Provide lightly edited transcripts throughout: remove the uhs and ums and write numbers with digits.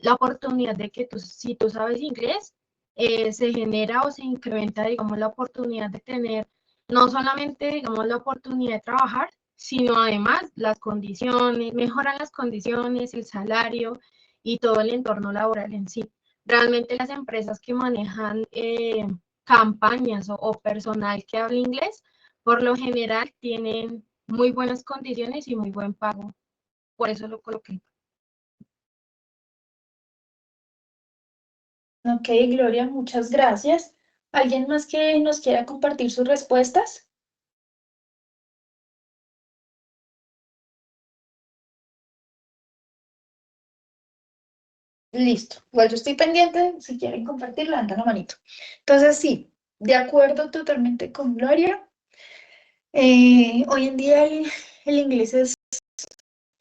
la oportunidad de que si tú sabes inglés, se genera o se incrementa, digamos, la oportunidad de tener no solamente, digamos, la oportunidad de trabajar, sino además las condiciones, mejoran las condiciones, el salario y todo el entorno laboral en sí. Realmente las empresas que manejan campañas o personal que habla inglés, por lo general tienen muy buenas condiciones y muy buen pago. Por eso lo coloqué. Ok, Gloria, muchas gracias. ¿Alguien más que nos quiera compartir sus respuestas? Listo. Igual yo estoy pendiente. Si quieren compartir, levanten la manito. Entonces, sí, de acuerdo totalmente con Gloria. Hoy en día el inglés es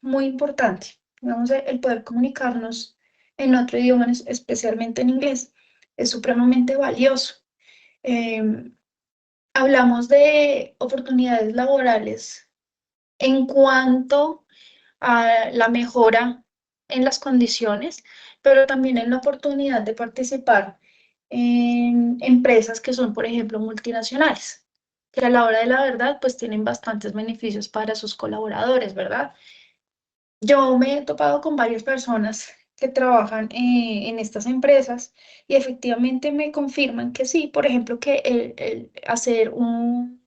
muy importante. Digamos, el poder comunicarnos en otro idioma, especialmente en inglés, es supremamente valioso. Eh, Hablamos de oportunidades laborales en cuanto a la mejora en las condiciones, pero también en la oportunidad de participar en empresas que son, por ejemplo, multinacionales, que a la hora de la verdad, pues tienen bastantes beneficios para sus colaboradores, ¿verdad? Yo me he topado con varias personas que trabajan en estas empresas y efectivamente me confirman que sí, por ejemplo, que el hacer un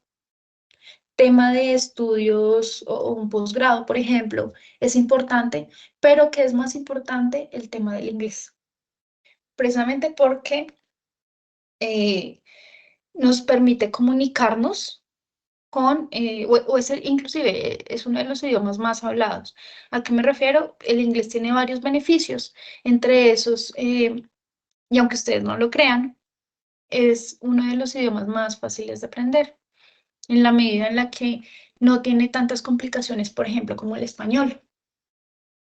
tema de estudios o un posgrado, por ejemplo, es importante, pero que es más importante el tema del inglés, precisamente porque eh, nos permite comunicarnos con, o es inclusive es uno de los idiomas más hablados. ¿A qué me refiero? El inglés tiene varios beneficios, entre esos, y aunque ustedes no lo crean, es uno de los idiomas más fáciles de aprender, en la medida en la que no tiene tantas complicaciones, por ejemplo, como el español.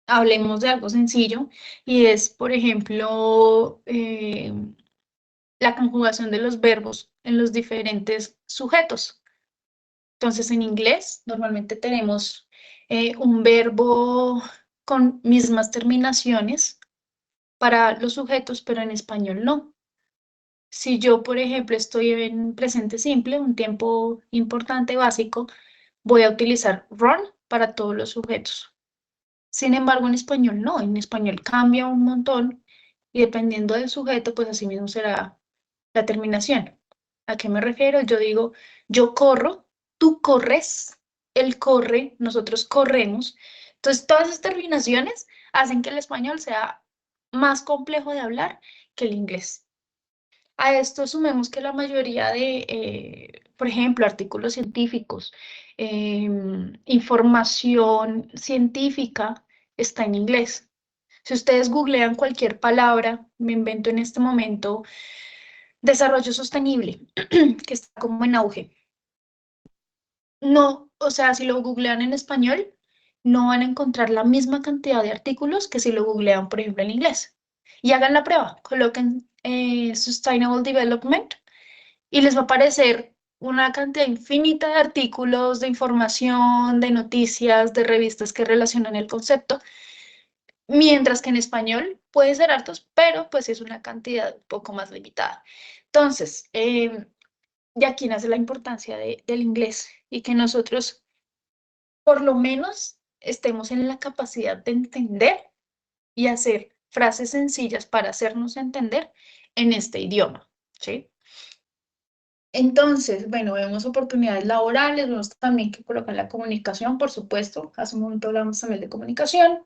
Hablemos de algo sencillo y es, por ejemplo, la conjugación de los verbos en los diferentes sujetos. Entonces, en inglés normalmente tenemos un verbo con mismas terminaciones para los sujetos, pero en español no. Si yo, por ejemplo, estoy en presente simple, un tiempo importante básico, voy a utilizar run para todos los sujetos. Sin embargo, en español no, en español cambia un montón y dependiendo del sujeto, pues así mismo será la terminación. ¿A qué me refiero? Yo digo, yo corro, tú corres, él corre, nosotros corremos. Entonces, todas esas terminaciones hacen que el español sea más complejo de hablar que el inglés. A esto sumemos que la mayoría de, por ejemplo, artículos científicos, información científica está en inglés. Si ustedes googlean cualquier palabra, me invento en este momento, desarrollo sostenible, que está como en auge. No, o sea, si lo googlean en español, no van a encontrar la misma cantidad de artículos que si lo googlean, por ejemplo, en inglés. Y hagan la prueba, coloquen Sustainable Development y les va a aparecer una cantidad infinita de artículos, de información, de noticias, de revistas que relacionan el concepto, mientras que en español puede ser hartos, pero pues es una cantidad un poco más limitada. Entonces, de aquí nace la importancia del inglés y que nosotros por lo menos estemos en la capacidad de entender y hacer frases sencillas para hacernos entender en este idioma, ¿sí? Entonces, bueno, vemos oportunidades laborales, vemos también que colocan la comunicación, por supuesto. Hace un momento hablamos también de comunicación.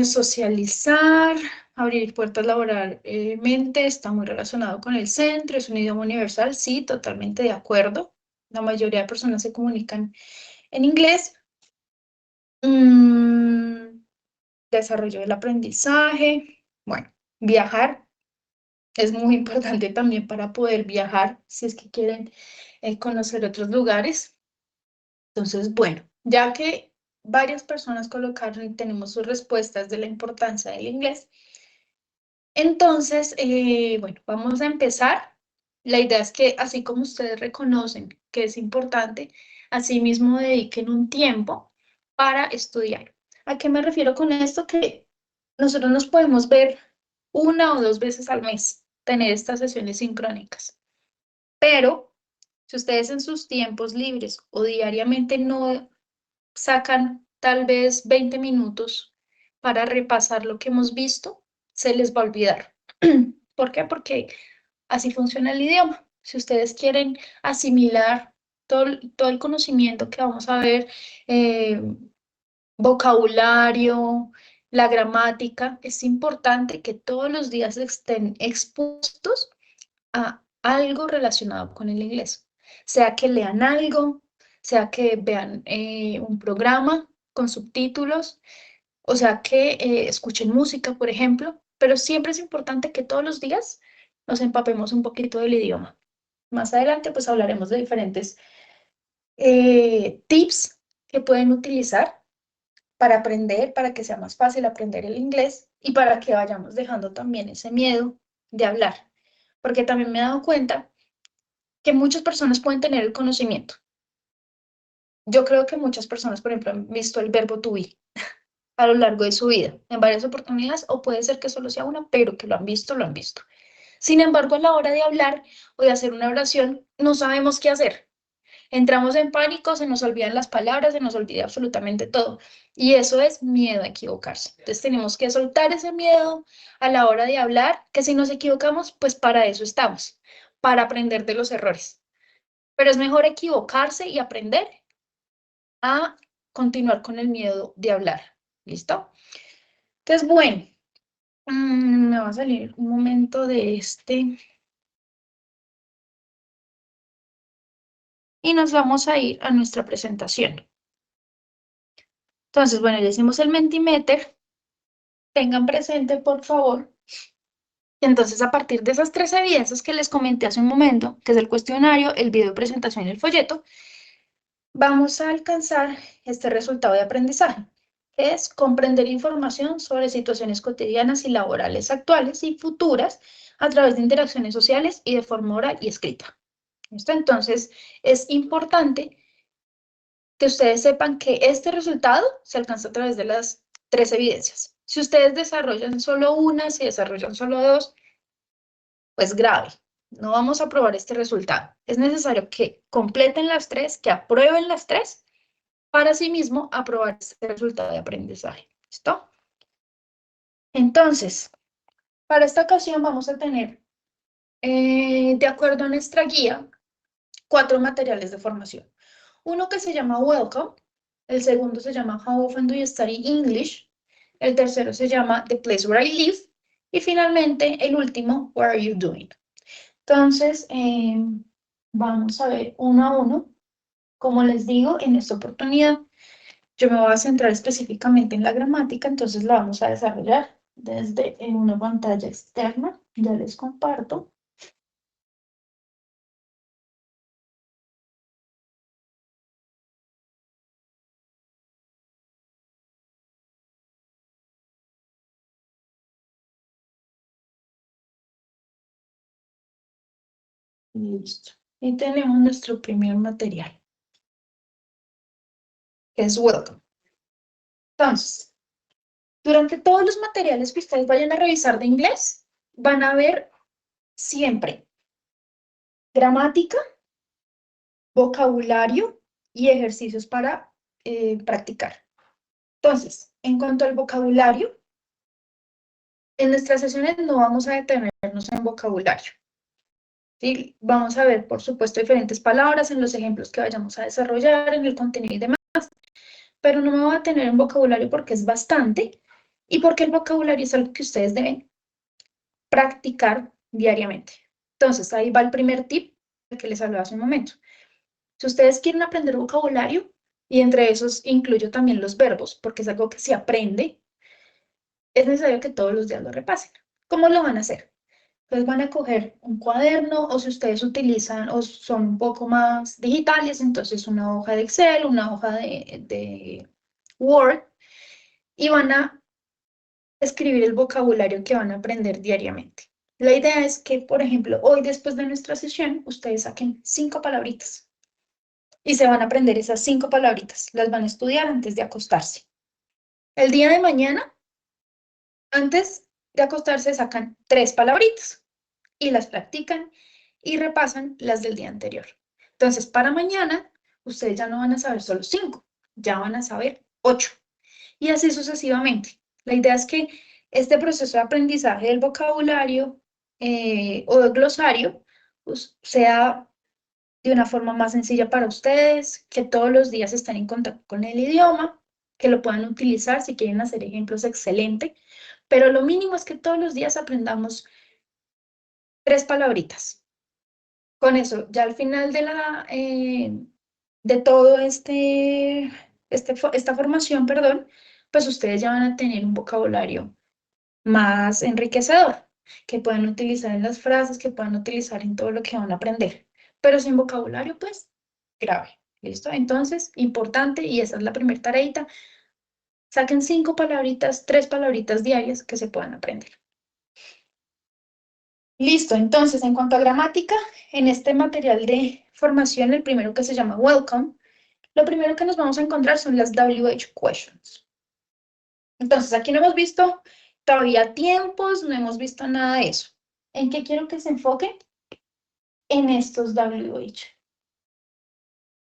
Socializar, abrir puertas laboralmente, está muy relacionado con el centro, es un idioma universal, sí, totalmente de acuerdo. La mayoría de personas se comunican en inglés. Mm, Desarrollo del aprendizaje, bueno, viajar. Es muy importante también para poder viajar, si es que quieren conocer otros lugares. Entonces, bueno, ya que varias personas colocaron y tenemos sus respuestas de la importancia del inglés, entonces, bueno, vamos a empezar. La idea es que así como ustedes reconocen que es importante, asimismo dediquen un tiempo para estudiar. ¿A qué me refiero con esto? Que nosotros nos podemos ver 1 o 2 veces al mes, tener estas sesiones sincrónicas. Pero si ustedes en sus tiempos libres o diariamente no sacan tal vez 20 minutos para repasar lo que hemos visto, se les va a olvidar. ¿Por qué? Porque así funciona el idioma. Si ustedes quieren asimilar todo el conocimiento que vamos a ver, eh, vocabulario, la gramática, es importante que todos los días estén expuestos a algo relacionado con el inglés. Sea que lean algo, sea que vean un programa con subtítulos, o sea que escuchen música, por ejemplo, pero siempre es importante que todos los días nos empapemos un poquito del idioma. Más adelante pues hablaremos de diferentes tips que pueden utilizar para aprender, para que sea más fácil aprender el inglés y para que vayamos dejando también ese miedo de hablar. Porque también me he dado cuenta que muchas personas pueden tener el conocimiento. Yo creo que muchas personas, por ejemplo, han visto el verbo to be a lo largo de su vida, en varias oportunidades, o puede ser que solo sea una, pero que lo han visto, lo han visto. Sin embargo, a la hora de hablar o de hacer una oración, no sabemos qué hacer. Entramos en pánico, se nos olvidan las palabras, se nos olvida absolutamente todo. Y eso es miedo a equivocarse. Entonces tenemos que soltar ese miedo a la hora de hablar, que si nos equivocamos, pues para eso estamos, para aprender de los errores. Pero es mejor equivocarse y aprender a continuar con el miedo de hablar. ¿Listo? Entonces, bueno, me va a salir un momento de este y nos vamos a ir a nuestra presentación. Entonces, bueno, ya hicimos el Mentimeter. Tengan presente, por favor. Entonces, a partir de esas 3 evidencias que les comenté hace un momento, que es el cuestionario, el video de presentación y el folleto, vamos a alcanzar este resultado de aprendizaje, que es comprender información sobre situaciones cotidianas y laborales actuales y futuras a través de interacciones sociales y de forma oral y escrita. ¿Listo? Entonces, es importante que ustedes sepan que este resultado se alcanza a través de las 3 evidencias. Si ustedes desarrollan solo una, si desarrollan solo dos, pues grave. No vamos a aprobar este resultado. Es necesario que completen las 3, que aprueben las 3, para asimismo aprobar este resultado de aprendizaje. ¿Listo? Entonces, para esta ocasión vamos a tener, de acuerdo a nuestra guía, 4 materiales de formación. Uno que se llama Welcome, el segundo se llama How often do you study English, el tercero se llama The place where I live, y finalmente el último, What are you doing? Entonces, vamos a ver uno a uno. Como les digo, en esta oportunidad yo me voy a centrar específicamente en la gramática, entonces la vamos a desarrollar desde en una pantalla externa. Ya les comparto. Listo. Y tenemos nuestro primer material, que es Welcome. Entonces, durante todos los materiales que ustedes vayan a revisar de inglés, van a ver siempre gramática, vocabulario y ejercicios para practicar. Entonces, en cuanto al vocabulario, en nuestras sesiones no vamos a detenernos en vocabulario. ¿Sí? Vamos a ver, por supuesto, diferentes palabras en los ejemplos que vayamos a desarrollar, en el contenido y demás, pero no me voy a detener en vocabulario porque es bastante y porque el vocabulario es algo que ustedes deben practicar diariamente. Entonces, ahí va el primer tip que les hablaba hace un momento. Si ustedes quieren aprender vocabulario, y entre esos incluyo también los verbos, porque es algo que se aprende, es necesario que todos los días lo repasen. ¿Cómo lo van a hacer? Entonces van a coger un cuaderno o si ustedes utilizan o son un poco más digitales, entonces una hoja de Excel, una hoja de Word y van a escribir el vocabulario que van a aprender diariamente. La idea es que, por ejemplo, hoy después de nuestra sesión, ustedes saquen 5 palabritas y se van a aprender esas 5 palabritas. Las van a estudiar antes de acostarse. El día de mañana Antes de acostarse sacan 3 palabritas y las practican y repasan las del día anterior. Entonces, para mañana, ustedes ya no van a saber solo 5, ya van a saber 8. Y así sucesivamente. La idea es que este proceso de aprendizaje del vocabulario o del glosario pues, sea de una forma más sencilla para ustedes, que todos los días estén en contacto con el idioma, que lo puedan utilizar si quieren hacer ejemplos, excelente, pero lo mínimo es que todos los días aprendamos 3 palabritas. Con eso, ya al final de todo esta formación, perdón, pues ustedes ya van a tener un vocabulario más enriquecedor, que puedan utilizar en las frases, que puedan utilizar en todo lo que van a aprender. Pero sin vocabulario, pues, grave. ¿Listo? Entonces, importante, y esa es la primera tareita, saquen 5 palabritas, 3 palabritas diarias que se puedan aprender. Listo, entonces, en cuanto a gramática, en este material de formación, el primero que se llama Welcome, lo primero que nos vamos a encontrar son las WH questions. Entonces, aquí no hemos visto todavía tiempos, no hemos visto nada de eso. ¿En qué quiero que se enfoquen? En estos WH.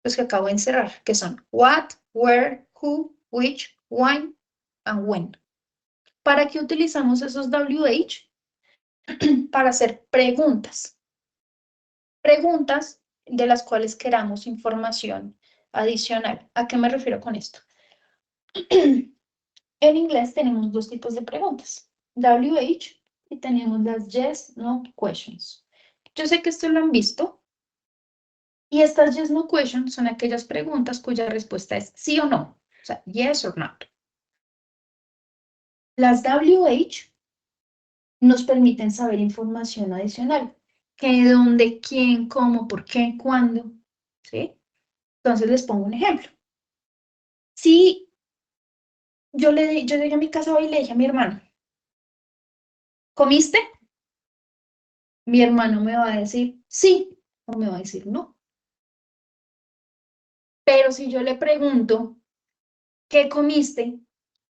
Los que acabo de encerrar, que son what, where, who, which, why, and when. ¿Para qué utilizamos esos WH? Para hacer preguntas. Preguntas de las cuales queramos información adicional. ¿A qué me refiero con esto? En inglés tenemos 2 tipos de preguntas, WH y tenemos las yes, no questions. Yo sé que esto lo han visto y estas yes, no questions son aquellas preguntas cuya respuesta es sí o no, o sea, yes or no. Las WH nos permiten saber información adicional, qué, dónde, quién, cómo, por qué, cuándo, ¿sí? Entonces les pongo un ejemplo. Si yo llegué a mi casa hoy y le dije a mi hermano, ¿comiste? Mi hermano me va a decir sí o me va a decir no. Pero si yo le pregunto, ¿qué comiste?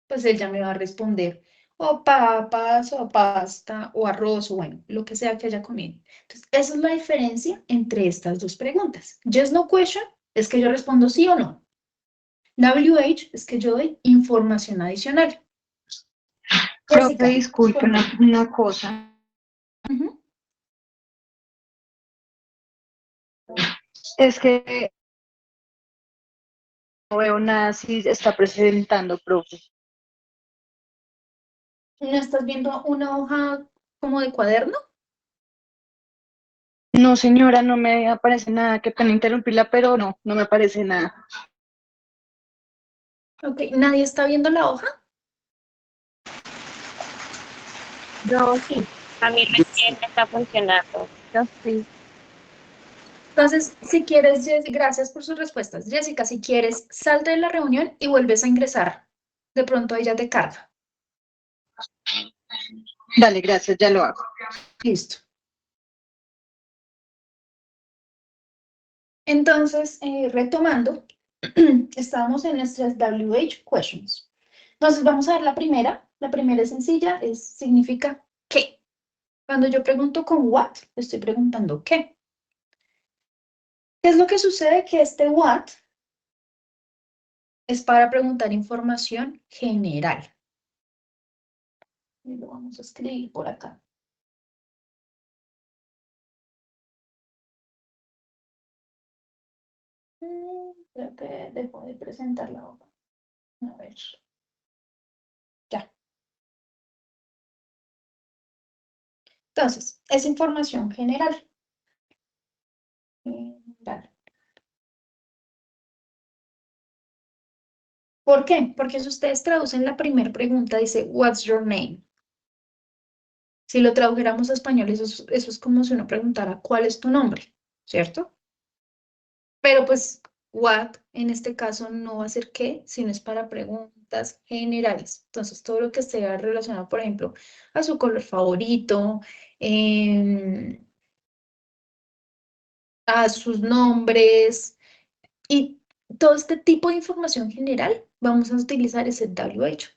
Pues él ya me va a responder, o papas, o pasta, o arroz, o bueno, lo que sea que haya comido. Entonces, esa es la diferencia entre estas 2 preguntas. Yes, no question es que yo respondo sí o no. WH es que yo doy información adicional. Profe, Jessica, disculpe una cosa. Es que no veo nada si está presentando, profe. ¿no estás viendo una hoja como de cuaderno? No, señora, no me aparece nada. Qué pena interrumpirla, pero no me aparece nada. Ok, ¿nadie está viendo la hoja? No, sí, a mí recién me está funcionando. Yo sí. Entonces, si quieres, gracias por sus respuestas. Jessica, si quieres, salte de la reunión y vuelves a ingresar. De pronto ella te carga. Dale, gracias, ya lo hago. Listo. Entonces, retomando, estábamos en nuestras WH questions. Entonces, vamos a ver la primera. La primera es sencilla, significa ¿qué? Cuando yo pregunto con what, estoy preguntando ¿qué? ¿Qué es lo que sucede? Que este what es para preguntar información general. Y lo vamos a escribir por acá. Creo que dejo de presentar la hoja. A ver. Ya. Entonces, es información general. Dale. ¿Por qué? Porque si ustedes traducen la primera pregunta, dice, What's your name? Si lo tradujéramos a español, eso es como si uno preguntara, ¿cuál es tu nombre? ¿Cierto? Pero pues, what en este caso no va a ser qué, sino es para preguntas generales. Entonces, todo lo que esté relacionado, por ejemplo, a su color favorito, a sus nombres y todo este tipo de información general, vamos a utilizar ese WH.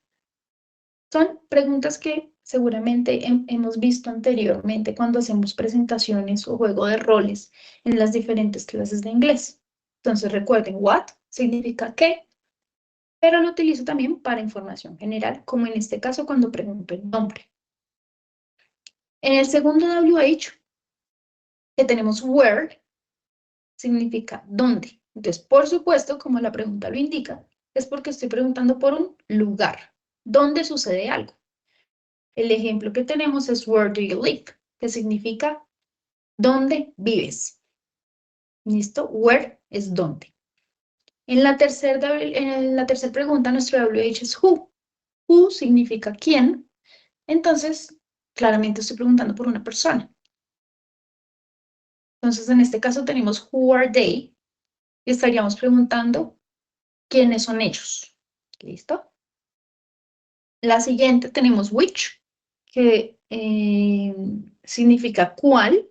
Son preguntas que seguramente hemos visto anteriormente cuando hacemos presentaciones o juego de roles en las diferentes clases de inglés. Entonces recuerden, what significa qué, pero lo utilizo también para información general, como en este caso cuando pregunto el nombre. En el segundo WH, que tenemos where, significa dónde. Entonces, por supuesto, como la pregunta lo indica, es porque estoy preguntando por un lugar, dónde sucede algo. El ejemplo que tenemos es where do you live, que significa dónde vives. ¿Listo? Where es dónde. En la tercera pregunta, nuestro WH es who. Who significa quién. Entonces, claramente estoy preguntando por una persona. Entonces, en este caso tenemos who are they. Y estaríamos preguntando quiénes son ellos. ¿Listo? La siguiente tenemos which, que significa cuál.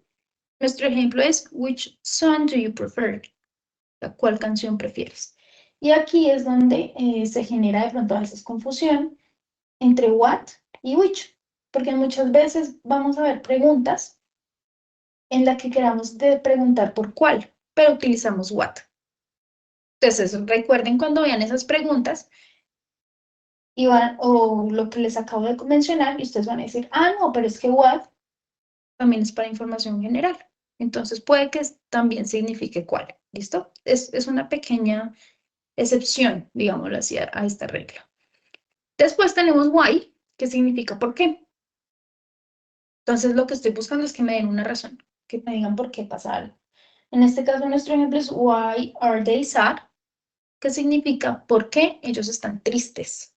Nuestro ejemplo es which song do you prefer? ¿Cuál canción prefieres? Y aquí es donde se genera de pronto a veces confusión entre what y which, porque muchas veces vamos a ver preguntas en las que queramos preguntar por cuál, pero utilizamos what. Entonces, recuerden cuando vean esas preguntas, o lo que les acabo de mencionar, y ustedes van a decir, ah, no, pero es que what también es para información general. Entonces, puede que también signifique cuál, ¿listo? Es una pequeña excepción, digámoslo así, a esta regla. Después tenemos why, que significa por qué. Entonces, lo que estoy buscando es que me den una razón, que me digan por qué pasa algo. En este caso, nuestro ejemplo es why are they sad, que significa por qué ellos están tristes.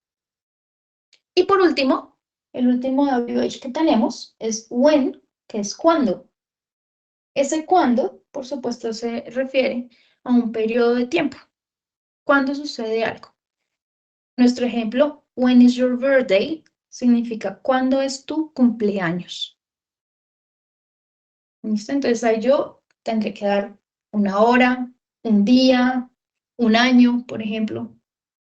Y por último, el último WH que tenemos es when, que es cuándo. Ese cuándo, por supuesto, se refiere a un periodo de tiempo. ¿Cuándo sucede algo? Nuestro ejemplo, when is your birthday, significa ¿cuándo es tu cumpleaños? ¿Listo? Entonces ahí yo tendré que dar una hora, un día, un año, por ejemplo.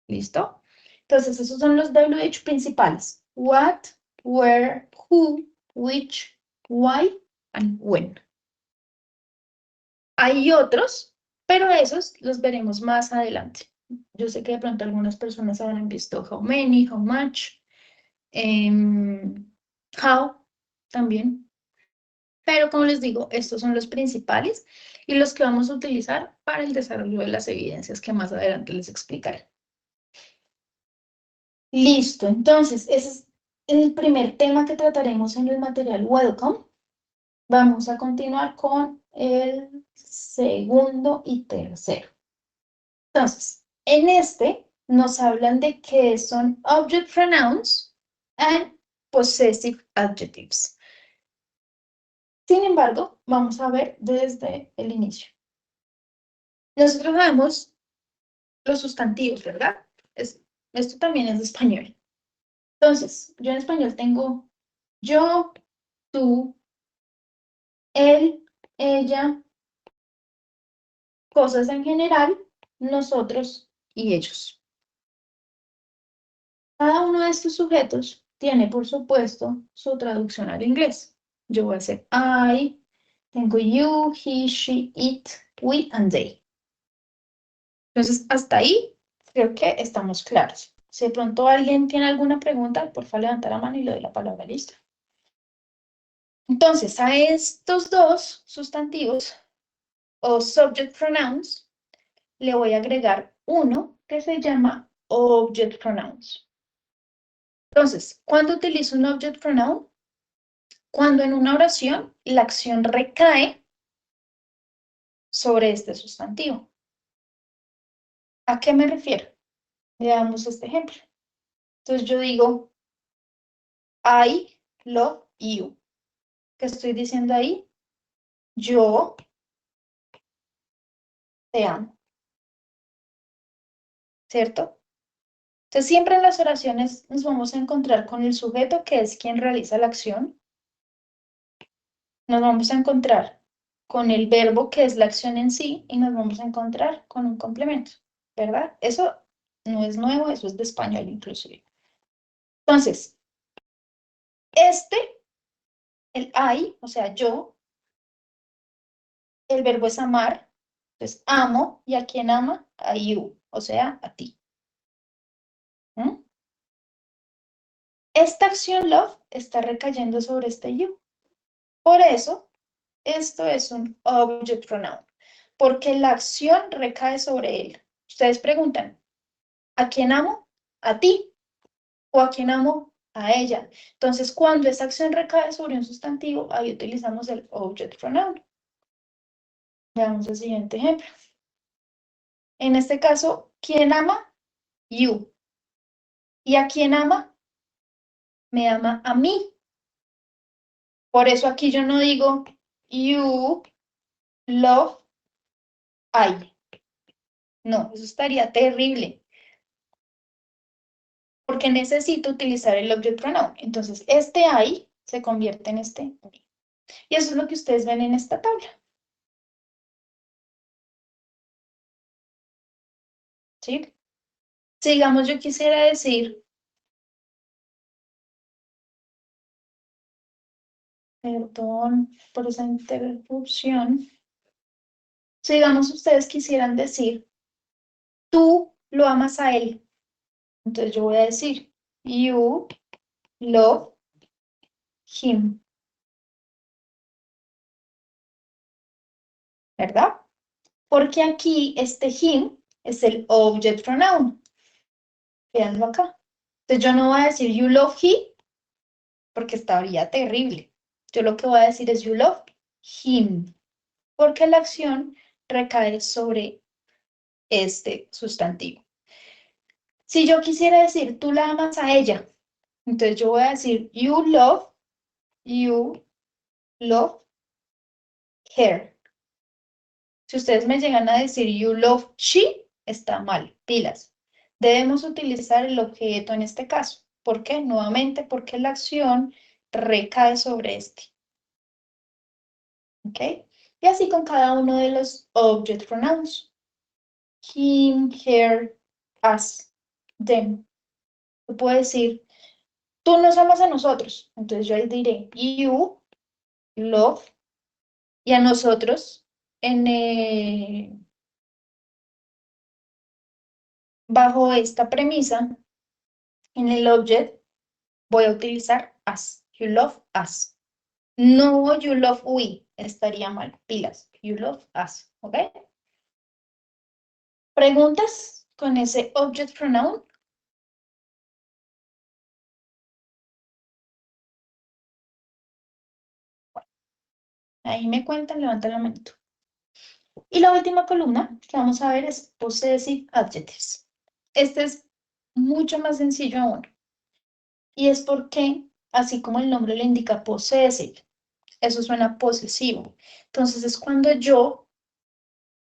¿Listo? Entonces esos son los WH principales. What, where, who, which, why, and when. Hay otros, pero esos los veremos más adelante. Yo sé que de pronto algunas personas habrán visto how many, how much, how también. Pero como les digo, estos son los principales y los que vamos a utilizar para el desarrollo de las evidencias que más adelante les explicaré. Listo, entonces ese es el primer tema que trataremos en el material Welcome. Vamos a continuar con el segundo y tercero. Entonces, en este nos hablan de qué son object pronouns and possessive adjectives. Sin embargo, vamos a ver desde el inicio. Nosotros sabemos los sustantivos, ¿verdad? Esto también es de español. Entonces, yo en español tengo yo, tú, él, ella, cosas en general, nosotros y ellos. Cada uno de estos sujetos tiene, por supuesto, su traducción al inglés. Yo voy a hacer I, tengo you, he, she, it, we, and they. Entonces, hasta ahí creo que estamos claros. Si de pronto alguien tiene alguna pregunta, por favor levanta la mano y le doy la palabra, ¿listo? Entonces, a estos dos sustantivos o subject pronouns, le voy a agregar uno que se llama object pronouns. Entonces, ¿cuándo utilizo un object pronoun? Cuando en una oración la acción recae sobre este sustantivo. ¿A qué me refiero? Veamos este ejemplo. Entonces yo digo, I love you. ¿Qué estoy diciendo ahí? Yo te amo. ¿Cierto? Entonces siempre en las oraciones nos vamos a encontrar con el sujeto que es quien realiza la acción. Nos vamos a encontrar con el verbo que es la acción en sí y nos vamos a encontrar con un complemento, ¿verdad? Eso no es nuevo, eso es de español inclusive. Entonces, El I, o sea, yo, el verbo es amar, entonces amo, ¿y a quién ama? A you, o sea, a ti. ¿Mm? Esta acción love está recayendo sobre este you. Por eso, esto es un object pronoun, porque la acción recae sobre él. Ustedes preguntan, ¿a quién amo? A ti. ¿O a quién amo? A ella. Entonces, cuando esa acción recae sobre un sustantivo, ahí utilizamos el object pronoun. Veamos el siguiente ejemplo. En este caso, ¿quién ama? You. ¿Y a quién ama? Me ama a mí. Por eso aquí yo no digo you love I. No, eso estaría terrible. Porque necesito utilizar el object pronoun. Entonces, este I se convierte en este I. Y eso es lo que ustedes ven en esta tabla. ¿Sí? Si digamos yo quisiera decir, perdón por esa interrupción. Si digamos ustedes quisieran decir, tú lo amas a él. Entonces yo voy a decir, you love him. ¿Verdad? Porque aquí este him es el object pronoun. Véanlo acá. Entonces yo no voy a decir you love he, porque estaría terrible. Yo lo que voy a decir es you love him, porque la acción recae sobre este sustantivo. Si yo quisiera decir tú la amas a ella, entonces yo voy a decir you love her. Si ustedes me llegan a decir you love she, está mal, pilas. Debemos utilizar el objeto en este caso. ¿Por qué? Nuevamente porque la acción recae sobre este. ¿Ok? Y así con cada uno de los object pronouns. Him, her, us, them. Yo puedo decir, tú nos amas a nosotros. Entonces yo ahí diré, you love, y a nosotros, bajo esta premisa, en el object, voy a utilizar us. You love us. No you love we. Estaría mal. Pilas. You love us. ¿Ok? ¿Preguntas con ese object pronoun? Ahí me cuentan, levantan la manito. Y la última columna que vamos a ver es possessive adjectives. Este es mucho más sencillo aún. Y es porque, así como el nombre le indica possessive, eso suena posesivo. Entonces es cuando yo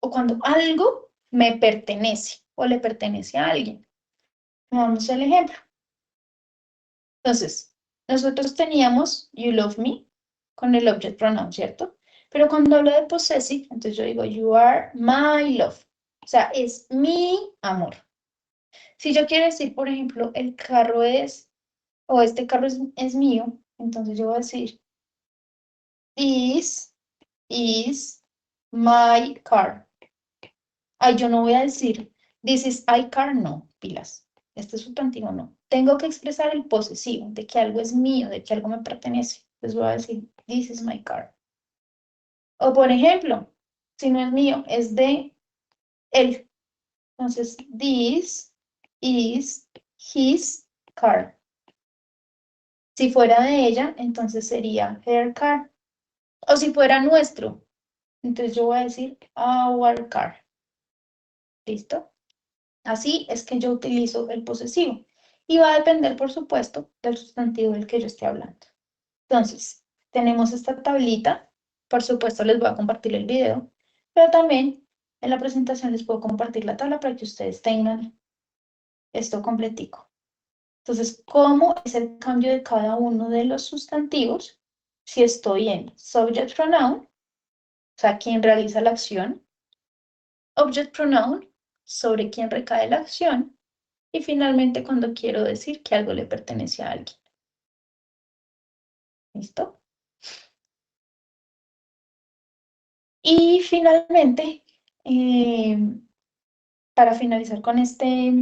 o cuando algo me pertenece o le pertenece a alguien. Vamos al ejemplo. Entonces, nosotros teníamos you love me con el object pronoun, ¿cierto? Pero cuando hablo de possessive, entonces yo digo you are my love. O sea, es mi amor. Si yo quiero decir, por ejemplo, el carro es, o este carro es mío, entonces yo voy a decir this is my car. Ay, yo no voy a decir this is my car, no, pilas. Este es sustantivo, no. Tengo que expresar el posesivo, de que algo es mío, de que algo me pertenece. Entonces voy a decir this is my car. O por ejemplo, si no es mío, es de él. Entonces, this is his car. Si fuera de ella, entonces sería her car. O si fuera nuestro, entonces yo voy a decir our car. ¿Listo? Así es que yo utilizo el posesivo. Y va a depender, por supuesto, del sustantivo del que yo esté hablando. Entonces, tenemos esta tablita. Por supuesto, les voy a compartir el video. Pero también en la presentación les puedo compartir la tabla para que ustedes tengan esto completico. Entonces, ¿cómo es el cambio de cada uno de los sustantivos? Si estoy en subject pronoun, o sea, quien realiza la acción, object pronoun, sobre quién recae la acción, y finalmente cuando quiero decir que algo le pertenece a alguien. ¿Listo? Y finalmente, para finalizar con este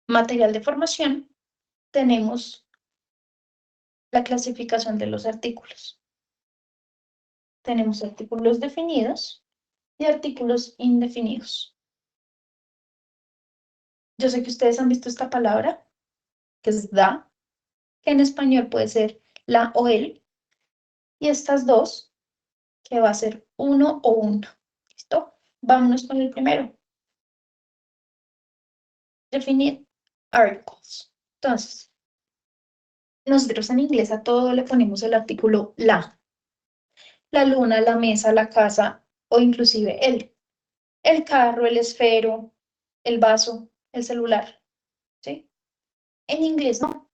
material de formación, tenemos la clasificación de los artículos. Tenemos artículos definidos y artículos indefinidos. Yo sé que ustedes han visto esta palabra, que es da, que en español puede ser la o el, y estas dos, que va a ser uno o uno. ¿Listo? Vámonos con el primero. Definir articles. Entonces, nosotros en inglés a todo le ponemos el artículo la. La luna, la mesa, la casa o inclusive el carro, el esfero, el vaso, el celular. ¿Sí? En inglés no.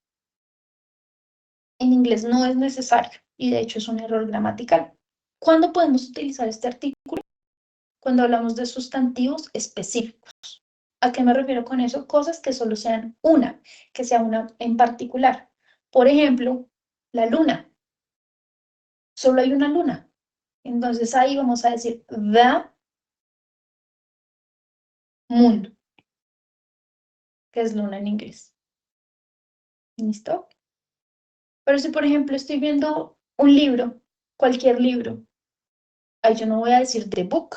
En inglés no es necesario y de hecho es un error gramatical. ¿Cuándo podemos utilizar este artículo? Cuando hablamos de sustantivos específicos. ¿A qué me refiero con eso? Cosas que solo sean una, que sea una en particular. Por ejemplo, la luna. Solo hay una luna. Entonces ahí vamos a decir the moon, que es luna en inglés. ¿Listo? Pero si, por ejemplo, estoy viendo un libro, cualquier libro, ahí yo no voy a decir the book,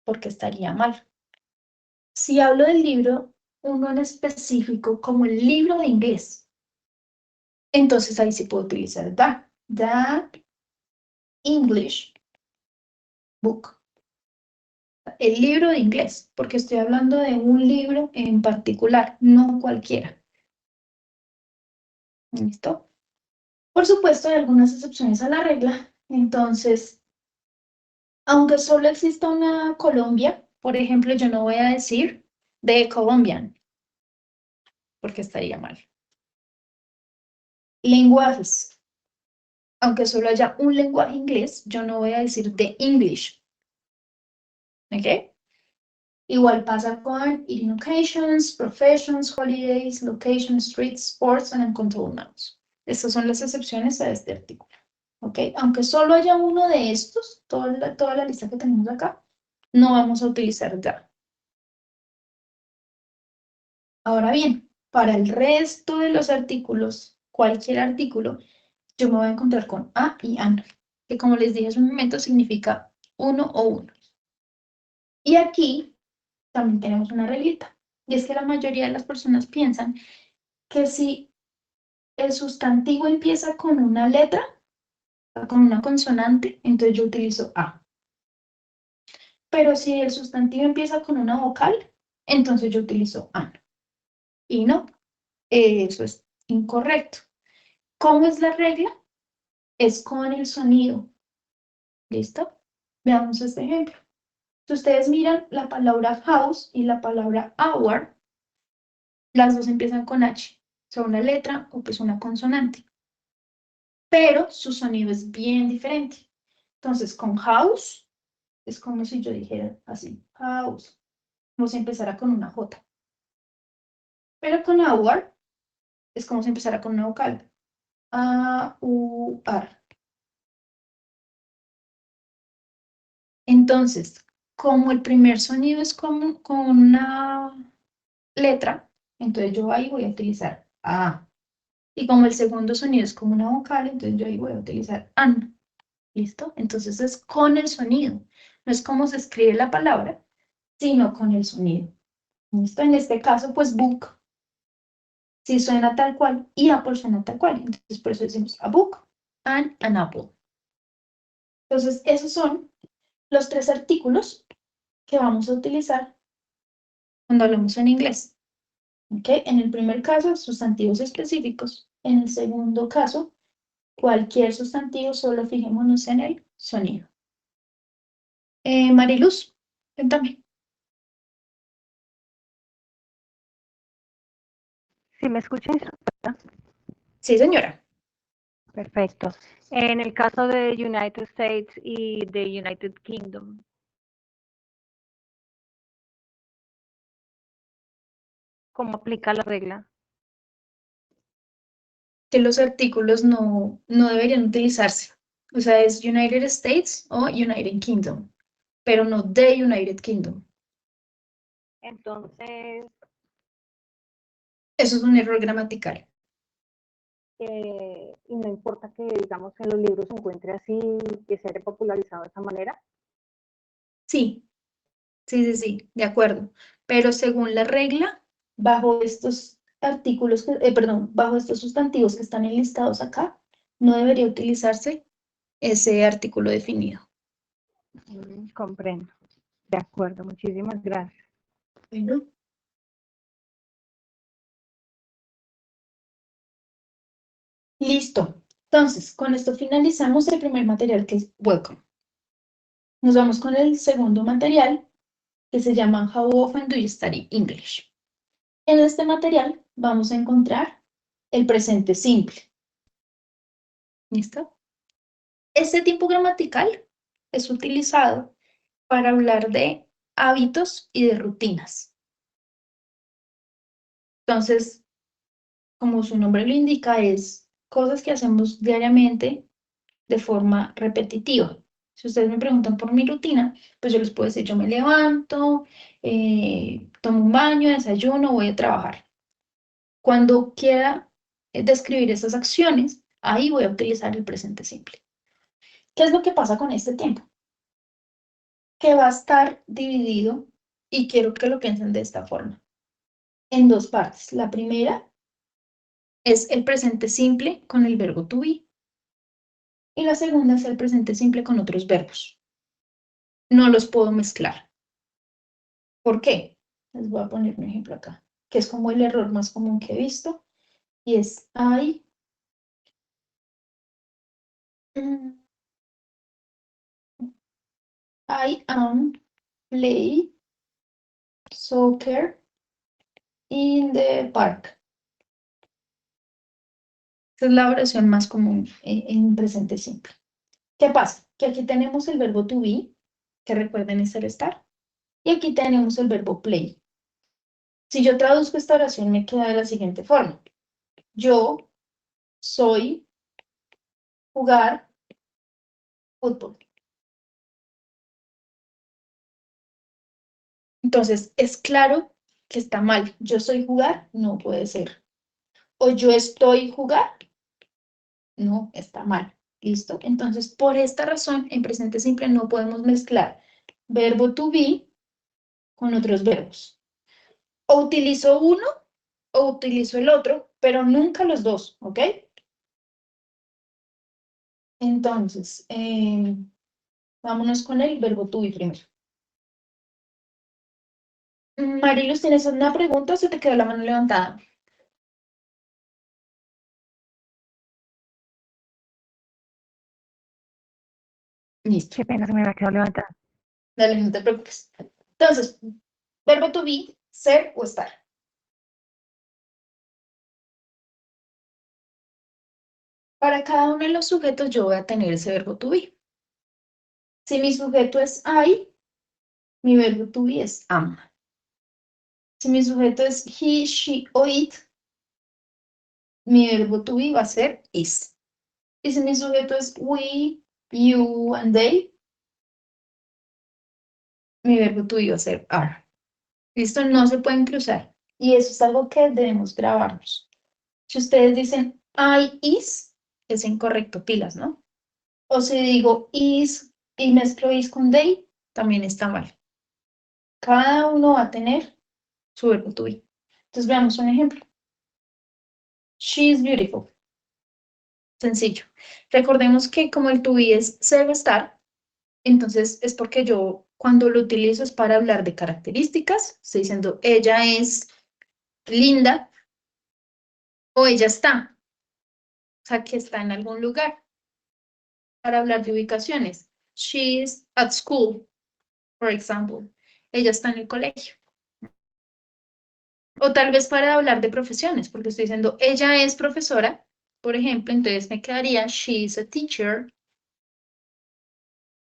porque estaría mal. Si hablo del libro, uno en específico, como el libro de inglés, entonces ahí sí puedo utilizar the English book. El libro de inglés, porque estoy hablando de un libro en particular, no cualquiera. ¿Listo? Por supuesto, hay algunas excepciones a la regla. Entonces, aunque solo exista una Colombia, por ejemplo, yo no voy a decir The Colombian, porque estaría mal. Lenguajes. Aunque solo haya un lenguaje inglés, yo no voy a decir The English. ¿Ok? Igual pasa con eating occasions, professions, holidays, locations, streets, sports, and uncontrolled nouns. Estas son las excepciones a este artículo. ¿Ok? Aunque solo haya uno de estos, toda la lista que tenemos acá, no vamos a utilizar the. Ahora bien, para el resto de los artículos, cualquier artículo, yo me voy a encontrar con a y an, que como les dije hace un momento significa uno o uno. Y aquí también tenemos una reglita, y es que la mayoría de las personas piensan que si el sustantivo empieza con una letra, con una consonante, entonces yo utilizo a. Pero si el sustantivo empieza con una vocal, entonces yo utilizo an. Y no, eso es incorrecto. ¿Cómo es la regla? Es con el sonido. ¿Listo? Veamos este ejemplo. Si ustedes miran la palabra house y la palabra hour, las dos empiezan con H. Son una letra o pues una consonante. Pero su sonido es bien diferente. Entonces, con house, es como si yo dijera así, house. Como si empezara con una J. Pero con hour, es como si empezara con una vocal. A-U-R. Entonces, como el primer sonido es con una letra, entonces yo ahí voy a utilizar A. Y como el segundo sonido es como una vocal, entonces yo ahí voy a utilizar AN. ¿Listo? Entonces es con el sonido. No es como se escribe la palabra, sino con el sonido. ¿Listo? En este caso, pues book, sí suena tal cual, y apple suena tal cual. Entonces por eso decimos a book and an apple. Entonces esos son los tres artículos que vamos a utilizar cuando hablamos en inglés. ¿Ok? En el primer caso, sustantivos específicos. En el segundo caso, cualquier sustantivo, solo fijémonos en el sonido. Mariluz, cuéntame. ¿Sí me escuchan? Sí, señora. Perfecto. En el caso de United States y de United Kingdom, ¿cómo aplica la regla? que los artículos no deberían utilizarse. O sea, es United States o United Kingdom, pero no the United Kingdom. Entonces, Eso es un error gramatical. y no importa que, digamos, en los libros se encuentre así, que se haya popularizado de esa manera. Sí, sí, de acuerdo. Pero según la regla, bajo estos artículos, perdón, bajo estos sustantivos que están enlistados acá, no debería utilizarse ese artículo definido. Comprendo. De acuerdo, muchísimas gracias. Bueno. Listo. Entonces, con esto finalizamos el primer material que es Welcome. Nos vamos con el segundo material que se llama How often do you study English? En este material vamos a encontrar el presente simple. ¿Listo? Este tiempo gramatical es utilizado para hablar de hábitos y de rutinas. Entonces, como su nombre lo indica, es cosas que hacemos diariamente de forma repetitiva. Si ustedes me preguntan por mi rutina, pues yo les puedo decir, yo me levanto, tomo un baño, desayuno, voy a trabajar. Cuando quiera describir esas acciones, ahí voy a utilizar el presente simple. ¿Qué es lo que pasa con este tiempo? Que va a estar dividido, y quiero que lo piensen de esta forma, en dos partes. La primera es el presente simple con el verbo to be, y la segunda es el presente simple con otros verbos. No los puedo mezclar. ¿Por qué? Les voy a poner un ejemplo acá, que es como el error más común que he visto, y es I am play soccer in the park. Esa es la oración más común en presente simple. ¿Qué pasa? Que aquí tenemos el verbo to be, que recuerden es el estar, y aquí tenemos el verbo play. Si yo traduzco esta oración, me queda de la siguiente forma. Yo soy jugar fútbol. Entonces, es claro que está mal. Yo soy jugar, no puede ser. O yo estoy jugar, no, está mal. ¿Listo? Entonces, por esta razón, en presente simple no podemos mezclar verbo to be con otros verbos. O utilizo uno o utilizo el otro, pero nunca los dos, ¿ok? Entonces, vámonos con el verbo to be primero. Mariluz, ¿tienes una pregunta o se te quedó la mano levantada? Listo. Qué pena, se me había quedado levantada. Dale, no te preocupes. Entonces, verbo to be, ser o estar. Para cada uno de los sujetos yo voy a tener ese verbo to be. Si mi sujeto es I, mi verbo to be es am. Si mi sujeto es he, she o it, mi verbo to be va a ser is. Y si mi sujeto es we, you and they, mi verbo to be va a ser are. ¿Listo? No se pueden cruzar. Y eso es algo que debemos grabarnos. Si ustedes dicen I is, es incorrecto, pilas, ¿no? O si digo is y mezclo is con they, también está mal. Cada uno va a tener su verbo to be. Entonces veamos un ejemplo. She is beautiful. Sencillo. Recordemos que como el to be es ser o estar, entonces es porque yo cuando lo utilizo es para hablar de características. Estoy diciendo ella es linda o ella está. O sea, que está en algún lugar. Para hablar de ubicaciones. She is at school, for example. Ella está en el colegio. O tal vez para hablar de profesiones, porque estoy diciendo ella es profesora, por ejemplo, entonces me quedaría she is a teacher.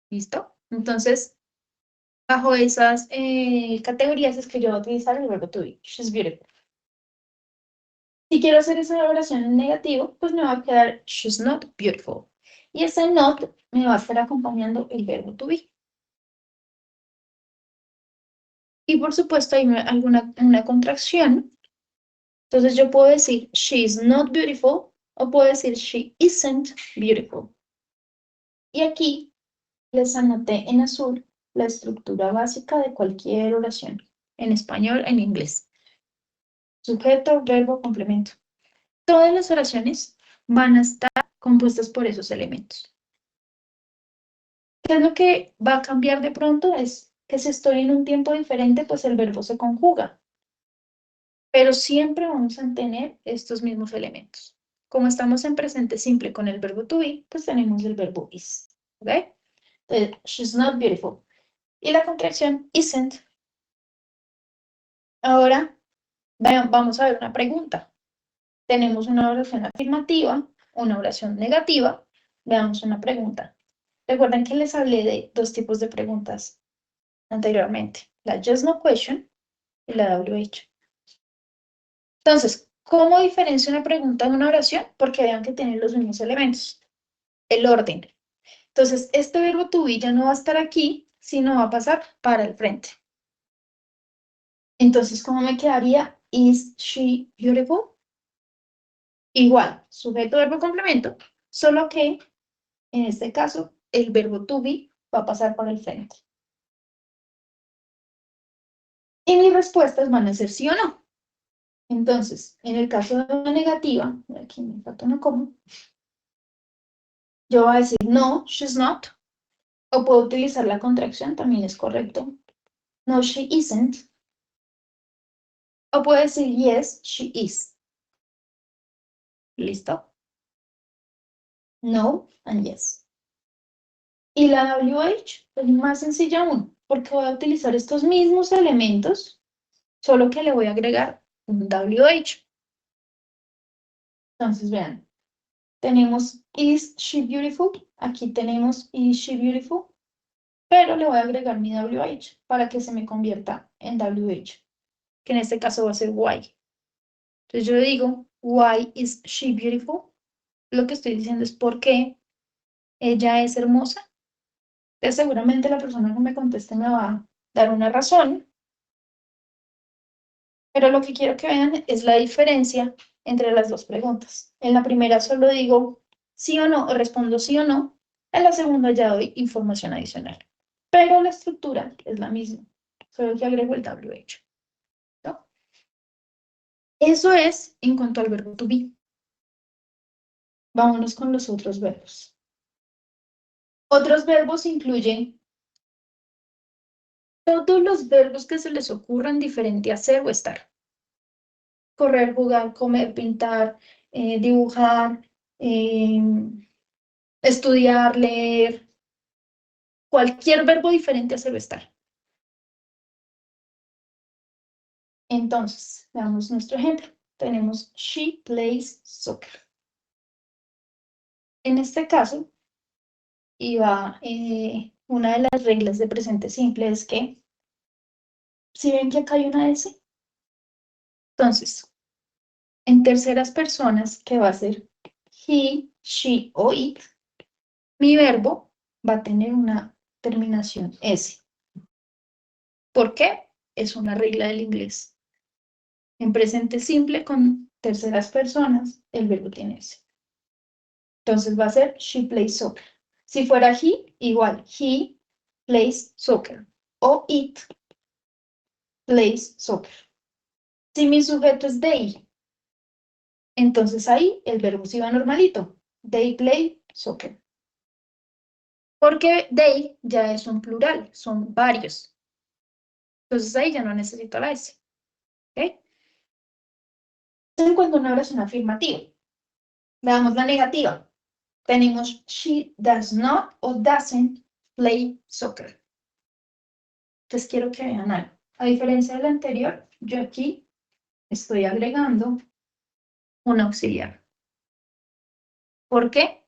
¿Listo? Entonces, bajo esas categorías es que yo voy a utilizar el verbo to be. She's beautiful. Si quiero hacer esa oración en negativo, pues me va a quedar she's not beautiful. Y ese not me va a estar acompañando el verbo to be. Y por supuesto hay una contracción. Entonces yo puedo decir she's not beautiful o puedo decir she isn't beautiful. Y aquí les anoté en azul la estructura básica de cualquier oración, en español, en inglés. Sujeto, verbo, complemento. Todas las oraciones van a estar compuestas por esos elementos. ¿Qué es lo que va a cambiar de pronto? Es que si estoy en un tiempo diferente, pues el verbo se conjuga. Pero siempre vamos a tener estos mismos elementos. Como estamos en presente simple con el verbo to be, pues tenemos el verbo is. ¿Ok? Entonces, she's not beautiful. Y la contracción isn't. Ahora, vamos a ver una pregunta. Tenemos una oración afirmativa, una oración negativa. Veamos una pregunta. Recuerden que les hablé de dos tipos de preguntas anteriormente. La Just No Question y la WH. Entonces, ¿cómo diferencia una pregunta de una oración? Porque vean que tienen los mismos elementos. El orden. Entonces, este verbo to be ya no va a estar aquí, sino va a pasar para el frente. Entonces, ¿cómo me quedaría? Is she beautiful? Igual, sujeto, verbo, complemento, solo que en este caso el verbo to be va a pasar por el frente. Y mis respuestas van a ser sí o no. Entonces, en el caso de una negativa, aquí me falta una coma, yo voy a decir no, she's not, o puedo utilizar la contracción, también es correcto. No, she isn't. O puedo decir yes, she is. ¿Listo? No and yes. Y la WH es más sencilla aún, porque voy a utilizar estos mismos elementos, solo que le voy a agregar un WH. Entonces, vean, tenemos is she beautiful, aquí tenemos is she beautiful, pero le voy a agregar mi WH para que se me convierta en WH, que en este caso va a ser why. Entonces yo digo, why is she beautiful? Lo que estoy diciendo es por qué ella es hermosa. Entonces seguramente la persona que me conteste me va a dar una razón, pero lo que quiero que vean es la diferencia entre las dos preguntas. En la primera solo digo sí o no, o respondo sí o no. En la segunda ya doy información adicional. Pero la estructura es la misma, solo que agrego el WH. ¿No? Eso es en cuanto al verbo to be. Vámonos con los otros verbos. Otros verbos incluyen todos los verbos que se les ocurran diferente a ser o estar. Correr, jugar, comer, pintar, dibujar, estudiar, leer. Cualquier verbo diferente a ser o estar. Entonces, veamos nuestro ejemplo. Tenemos she plays soccer. En este caso, una de las reglas de presente simple es que, si ven que acá hay una S, entonces, en terceras personas, que va a ser he, she o it, mi verbo va a tener una terminación S. ¿Por qué? Es una regla del inglés. En presente simple, con terceras personas, el verbo tiene S. Entonces va a ser she plays soccer. Si fuera he, igual, he plays soccer. O it plays soccer. Si mi sujeto es they, entonces ahí el verbo sí va normalito. They play soccer. Porque they ya es un plural, son varios. Entonces ahí ya no necesito la S. ¿Ok? En cuanto a una oración afirmativa, veamos la negativa. Tenemos she does not o doesn't play soccer. Entonces quiero que vean algo. A diferencia del anterior, yo aquí estoy agregando un auxiliar. ¿Por qué?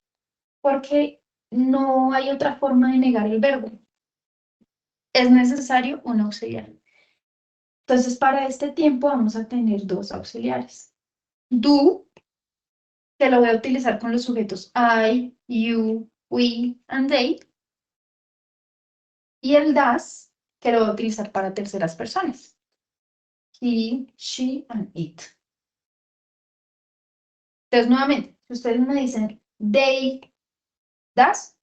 Porque no hay otra forma de negar el verbo. Es necesario un auxiliar. Entonces, para este tiempo vamos a tener dos auxiliares. Do, que lo voy a utilizar con los sujetos I, you, we, and they. Y el does, que lo voy a utilizar para terceras personas. He, she, and it. Entonces, nuevamente, si ustedes me dicen they, does,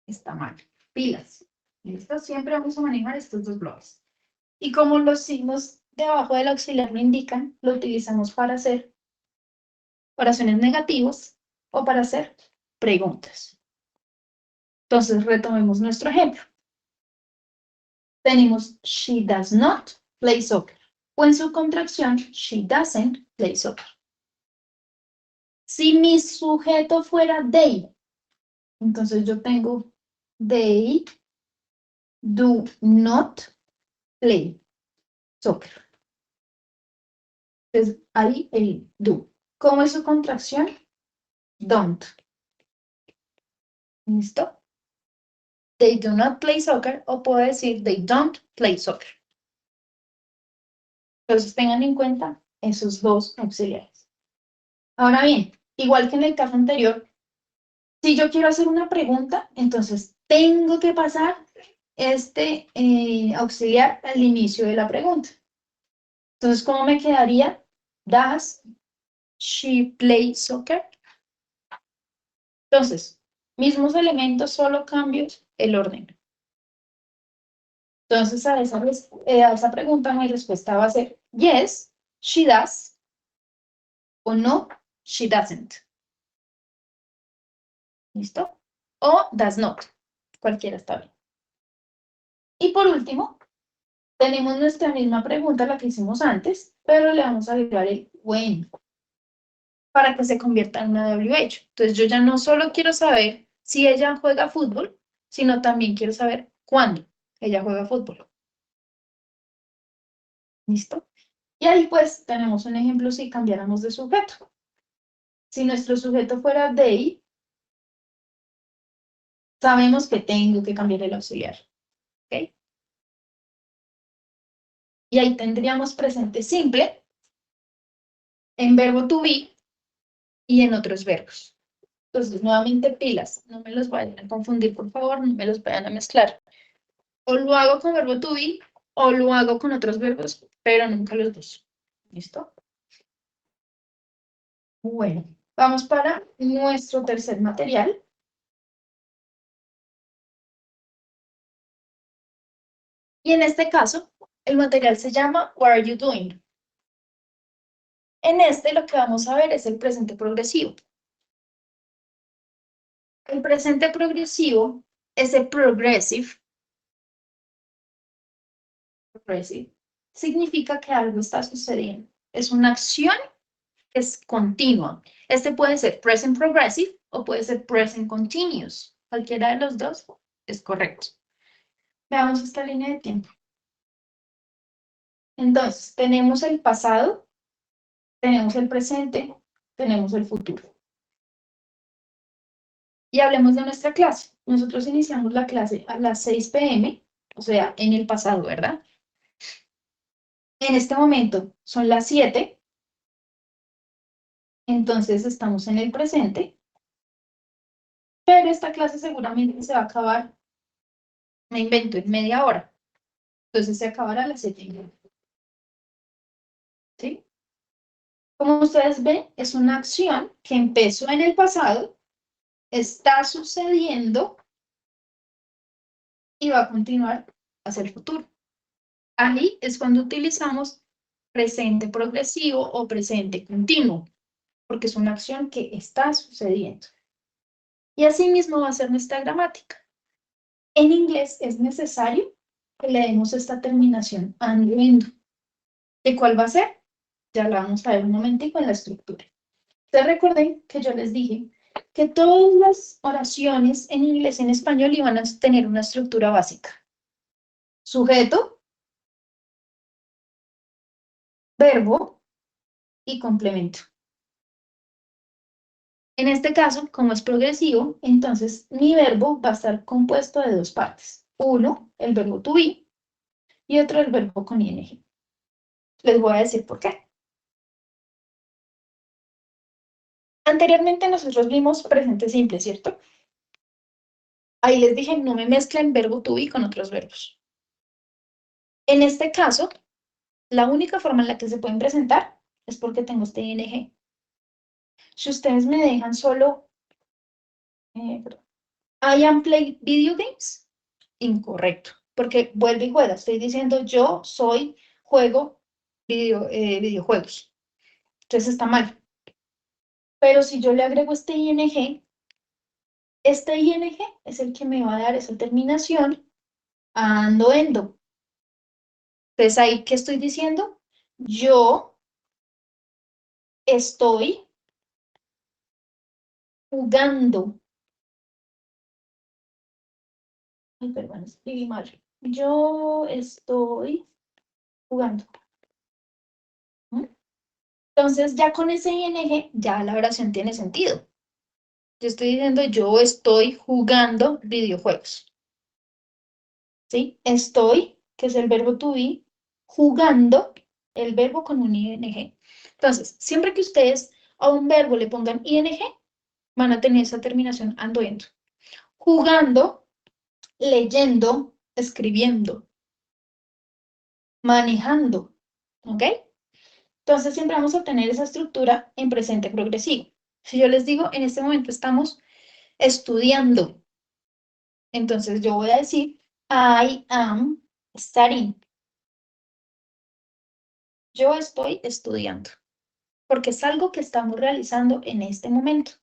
está mal. Pilas. ¿Listo? Siempre vamos a manejar estos dos bloques. Y como los signos debajo del auxiliar lo indican, lo utilizamos para hacer oraciones negativas o para hacer preguntas. Entonces, retomemos nuestro ejemplo. Tenemos she does not play soccer. O en su contracción, she doesn't play soccer. Si mi sujeto fuera they, entonces yo tengo they do not play soccer. Entonces, ahí el do. ¿Cómo es su contracción? Don't. ¿Listo? They do not play soccer, o puedo decir they don't play soccer. Entonces tengan en cuenta esos dos auxiliares. Ahora bien, igual que en el caso anterior, si yo quiero hacer una pregunta, entonces tengo que pasar este auxiliar al inicio de la pregunta. Entonces, ¿cómo me quedaría? Does she play soccer? Entonces, mismos elementos, solo cambio el orden. Entonces, a esa pregunta mi respuesta va a ser yes, she does, o no, she doesn't. ¿Listo? O does not. Cualquiera está bien. Y por último, tenemos nuestra misma pregunta, la que hicimos antes, pero le vamos a agregar el when para que se convierta en una WH. Entonces, yo ya no solo quiero saber si ella juega fútbol, sino también quiero saber cuándo ella juega fútbol. ¿Listo? Y ahí pues tenemos un ejemplo si cambiáramos de sujeto. Si nuestro sujeto fuera they, sabemos que tengo que cambiar el auxiliar. ¿Ok? Y ahí tendríamos presente simple en verbo to be y en otros verbos. Entonces, nuevamente pilas, no me los vayan a confundir, por favor, no me los vayan a mezclar. O lo hago con verbo to be o lo hago con otros verbos, pero nunca los dos. ¿Listo? Bueno, vamos para nuestro tercer material. Y en este caso, el material se llama What are you doing? En este lo que vamos a ver es el presente progresivo. El presente progresivo, ese progressive, significa que algo está sucediendo. Es una acción que es continua. Este puede ser present progressive o puede ser present continuous. Cualquiera de los dos es correcto. Veamos esta línea de tiempo. Entonces, tenemos el pasado, tenemos el presente, tenemos el futuro. Y hablemos de nuestra clase. Nosotros iniciamos la clase a las 6 p.m., o sea, en el pasado, ¿verdad? En este momento son las 7, entonces estamos en el presente, pero esta clase seguramente se va a acabar, me invento, en media hora. Entonces se acabará a las 7:30. ¿Sí? Como ustedes ven, es una acción que empezó en el pasado, está sucediendo y va a continuar hacia el futuro. Ahí es cuando utilizamos presente progresivo o presente continuo, porque es una acción que está sucediendo. Y así mismo va a ser nuestra gramática. En inglés es necesario que le demos esta terminación and. ¿De cuál va a ser? Ya la vamos a ver un momentico en la estructura. Ustedes recuerden que yo les dije que todas las oraciones en inglés y en español iban a tener una estructura básica. Sujeto, verbo y complemento. En este caso, como es progresivo, entonces mi verbo va a estar compuesto de dos partes. Uno, el verbo to be, y otro, el verbo con ing. Les voy a decir por qué. Anteriormente nosotros vimos presente simple, ¿cierto? Ahí les dije, no me mezclen verbo to be con otros verbos. En este caso, la única forma en la que se pueden presentar es porque tengo este ing. Si ustedes me dejan solo, I am play video games, incorrecto, porque vuelve y juega. Estoy diciendo yo juego videojuegos. Entonces está mal. Pero si yo le agrego este ing es el que me va a dar esa terminación ando, endo. Entonces ahí, ¿qué estoy diciendo? Yo estoy jugando. Ay, perdón, escribí mal. Yo estoy jugando. ¿Mm? Entonces, ya con ese ing, ya la oración tiene sentido. Yo estoy diciendo, yo estoy jugando videojuegos. ¿Sí? Estoy, que es el verbo to be, jugando, el verbo con un ing. Entonces, siempre que ustedes a un verbo le pongan ing, van a tener esa terminación ando, endo. Jugando, leyendo, escribiendo, manejando. ¿Ok? Entonces, siempre vamos a obtener esa estructura en presente progresivo. Si yo les digo, en este momento estamos estudiando, entonces yo voy a decir, I am studying. Yo estoy estudiando, porque es algo que estamos realizando en este momento.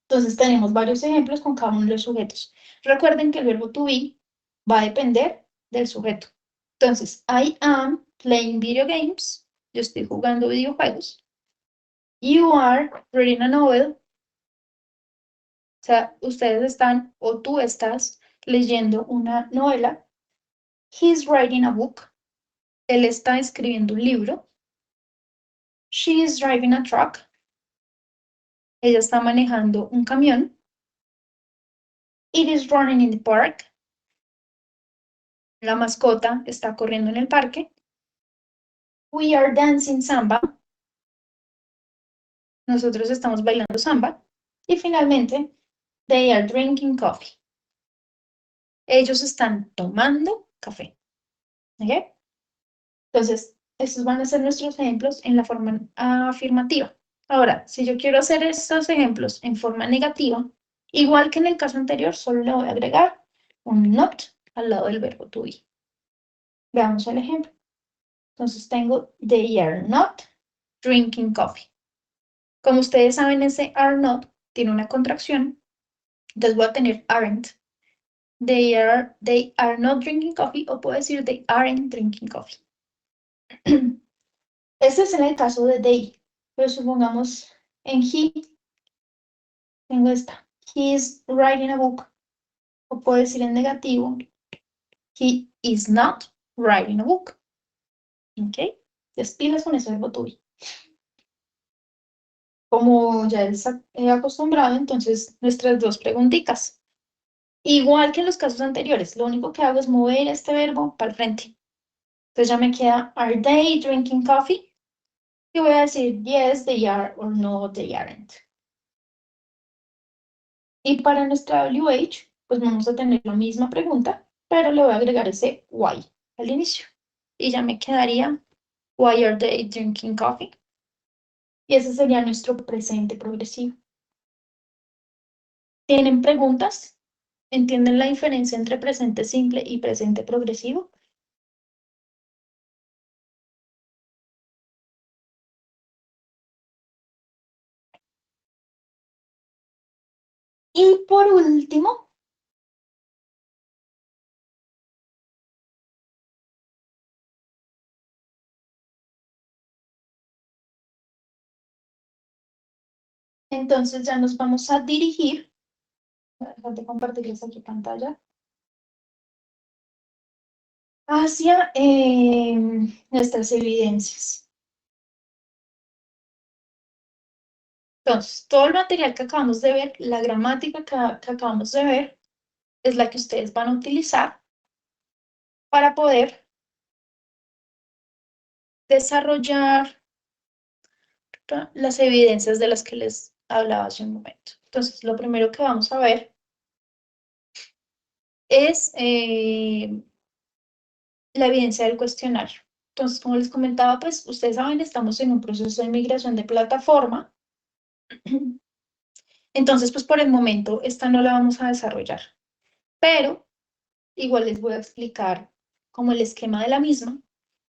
Entonces, tenemos varios ejemplos con cada uno de los sujetos. Recuerden que el verbo to be va a depender del sujeto. Entonces, I am playing video games. Yo estoy jugando videojuegos. You are reading a novel. O sea, ustedes están o tú estás leyendo una novela. He's writing a book. Él está escribiendo un libro. She is driving a truck. Ella está manejando un camión. It is running in the park. La mascota está corriendo en el parque. We are dancing samba. Nosotros estamos bailando samba. Y finalmente, they are drinking coffee. Ellos están tomando café. ¿Ok? Entonces, estos van a ser nuestros ejemplos en la forma afirmativa. Ahora, si yo quiero hacer estos ejemplos en forma negativa, igual que en el caso anterior, solo le voy a agregar un not al lado del verbo to be. Veamos el ejemplo. Entonces tengo, they are not drinking coffee. Como ustedes saben, ese are not tiene una contracción. Entonces voy a tener aren't. They are not drinking coffee, o puedo decir they aren't drinking coffee. Este es en el caso de they, pero supongamos en he, tengo esta. He is writing a book. O puedo decir en negativo, he is not writing a book. ¿Ok? Despilas con ese verbo to be. Como ya es acostumbrado, entonces nuestras dos preguntitas. Igual que en los casos anteriores, lo único que hago es mover este verbo para el frente. Entonces ya me queda, are they drinking coffee? Y voy a decir, yes, they are, or no, they aren't. Y para nuestra WH, pues vamos a tener la misma pregunta, pero le voy a agregar ese why al inicio. Y ya me quedaría, why are they drinking coffee? Y ese sería nuestro presente progresivo. ¿Tienen preguntas? ¿Entienden la diferencia entre presente simple y presente progresivo? Y por último, entonces ya nos vamos a dirigir. Déjate compartirles aquí pantalla. Hacia nuestras evidencias. Entonces, todo el material que acabamos de ver, la gramática que acabamos de ver, es la que ustedes van a utilizar para poder desarrollar las evidencias de las que les hablaba hace un momento. Entonces, lo primero que vamos a ver es la evidencia del cuestionario. Entonces, como les comentaba, pues ustedes saben, estamos en un proceso de migración de plataforma. Entonces, pues por el momento, esta no la vamos a desarrollar. Pero igual les voy a explicar como el esquema de la misma.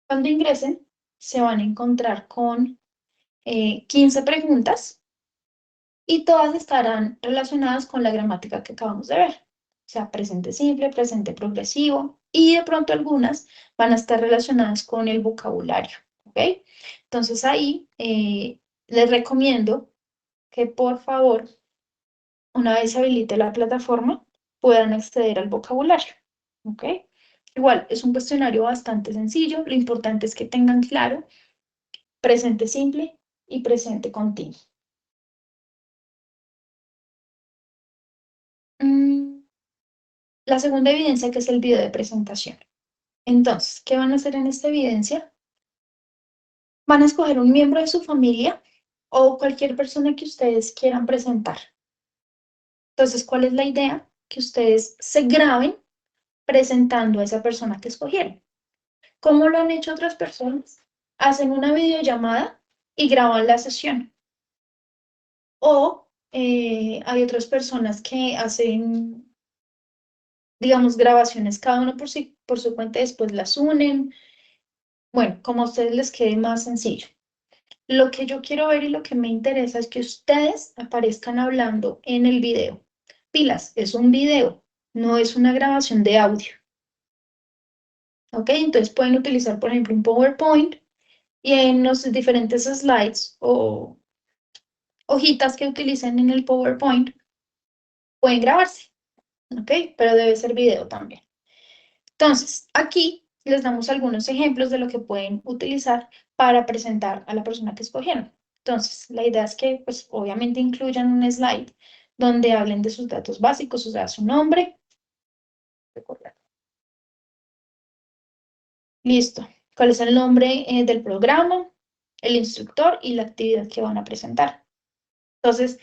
Cuando ingresen, se van a encontrar con 15 preguntas y todas estarán relacionadas con la gramática que acabamos de ver. O sea, presente simple, presente progresivo, y de pronto algunas van a estar relacionadas con el vocabulario, ¿ok? Entonces ahí les recomiendo que por favor, una vez se habilite la plataforma, puedan acceder al vocabulario, ¿ok? Igual, es un cuestionario bastante sencillo, lo importante es que tengan claro presente simple y presente continuo. La segunda evidencia, que es el video de presentación. Entonces, ¿qué van a hacer en esta evidencia? Van a escoger un miembro de su familia o cualquier persona que ustedes quieran presentar. Entonces, ¿cuál es la idea? Que ustedes se graben presentando a esa persona que escogieron. ¿Cómo lo han hecho otras personas? Hacen una videollamada y graban la sesión. O hay otras personas que hacen, digamos, grabaciones cada uno por su cuenta y después las unen. Bueno, como a ustedes les quede más sencillo. Lo que yo quiero ver y lo que me interesa es que ustedes aparezcan hablando en el video. Pilas, es un video, no es una grabación de audio. ¿Ok? Entonces pueden utilizar, por ejemplo, un PowerPoint y en los diferentes slides o hojitas que utilicen en el PowerPoint pueden grabarse. ¿Ok? Pero debe ser video también. Entonces, aquí les damos algunos ejemplos de lo que pueden utilizar para presentar a la persona que escogieron. Entonces, la idea es que, pues, obviamente incluyan un slide donde hablen de sus datos básicos, o sea, su nombre. Listo. ¿Cuál es el nombre del programa, el instructor y la actividad que van a presentar? Entonces,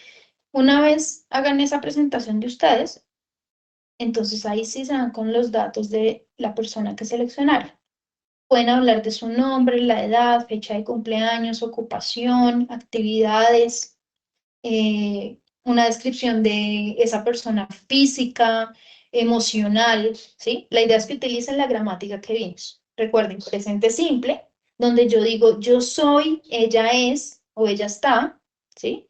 una vez hagan esa presentación de ustedes, entonces ahí sí se van con los datos de la persona que seleccionaron. Pueden hablar de su nombre, la edad, fecha de cumpleaños, ocupación, actividades, una descripción de esa persona física, emocional, ¿sí? La idea es que utilicen la gramática que vimos. Recuerden, presente simple, donde yo digo yo soy, ella es o ella está, ¿sí?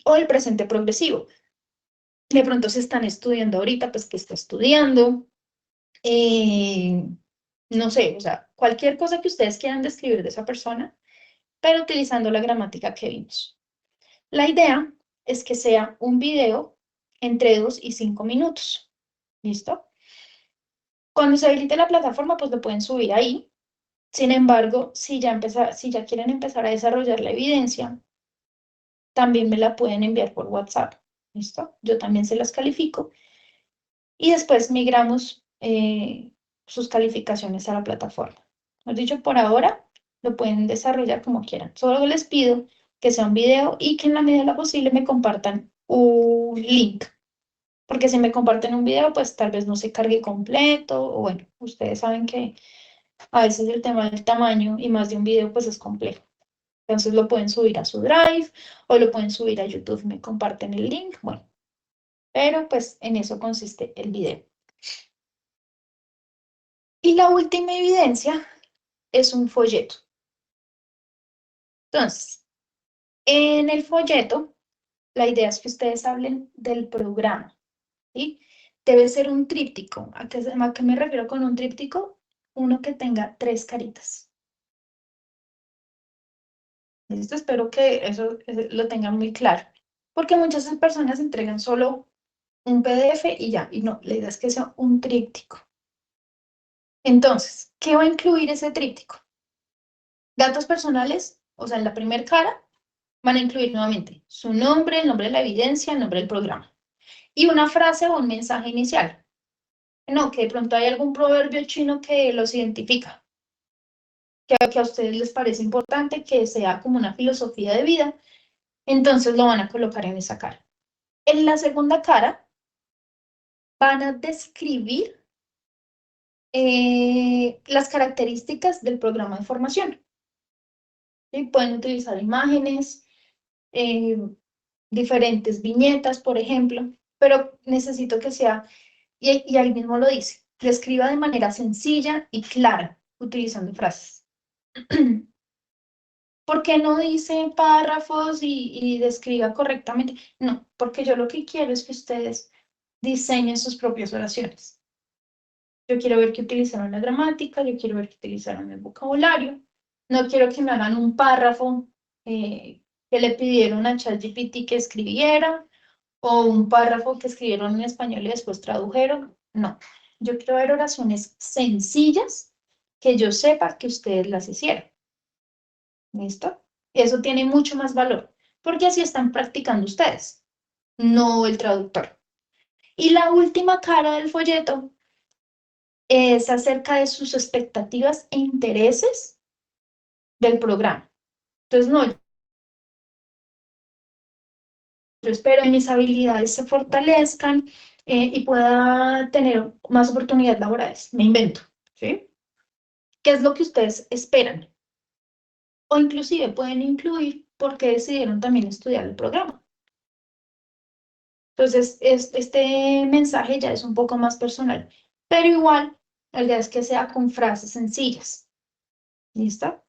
O el presente progresivo. De pronto se están estudiando ahorita, pues que está estudiando. No sé, o sea, cualquier cosa que ustedes quieran describir de esa persona, pero utilizando la gramática que vimos. La idea es que sea un video entre 2 y 5 minutos. ¿Listo? Cuando se habilite la plataforma, pues lo pueden subir ahí. Sin embargo, si ya quieren empezar a desarrollar la evidencia, también me la pueden enviar por WhatsApp. ¿Listo? Yo también se las califico. Y después migramos sus calificaciones a la plataforma. Como dicho, por ahora lo pueden desarrollar como quieran. Solo les pido que sea un video y que en la medida de lo posible me compartan un link. Porque si me comparten un video, pues tal vez no se cargue completo. O bueno, ustedes saben que a veces el tema del tamaño y más de un video pues es complejo. Entonces lo pueden subir a su Drive o lo pueden subir a YouTube, me comparten el link. Bueno, pero pues en eso consiste el video. Y la última evidencia es un folleto. Entonces, en el folleto, la idea es que ustedes hablen del programa, ¿sí? Debe ser un tríptico. ¿A qué me refiero con un tríptico? Uno que tenga 3 caritas. ¿Listo? Espero que eso lo tengan muy claro. Porque muchas personas entregan solo un PDF y ya. Y no, la idea es que sea un tríptico. Entonces, ¿qué va a incluir ese tríptico? Datos personales, o sea, en la primera cara, van a incluir nuevamente su nombre, el nombre de la evidencia, el nombre del programa. Y una frase o un mensaje inicial. No, que de pronto hay algún proverbio chino que los identifica, que a ustedes les parece importante, que sea como una filosofía de vida. Entonces lo van a colocar en esa cara. En la segunda cara van a describir las características del programa de formación. ¿Sí? Pueden utilizar imágenes, diferentes viñetas, por ejemplo, pero necesito que sea, y ahí mismo lo dice, que escriba de manera sencilla y clara, utilizando frases. ¿Por qué no dice párrafos y describa correctamente? No, porque yo lo que quiero es que ustedes diseñen sus propias oraciones. Yo quiero ver que utilizaron la gramática, yo quiero ver que utilizaron el vocabulario. No quiero que me hagan un párrafo que le pidieron a ChatGPT que escribiera, o un párrafo que escribieron en español y después tradujeron. No, yo quiero ver oraciones sencillas que yo sepa que ustedes las hicieron. ¿Listo? Eso tiene mucho más valor, porque así están practicando ustedes, no el traductor. Y la última cara del folleto es acerca de sus expectativas e intereses del programa. Entonces, no, yo espero que mis habilidades se fortalezcan y pueda tener más oportunidades laborales. Me invento, ¿sí? ¿Qué es lo que ustedes esperan? O inclusive pueden incluir por qué decidieron también estudiar el programa. Entonces, este mensaje ya es un poco más personal, pero igual, la idea es que sea con frases sencillas. ¿Listo?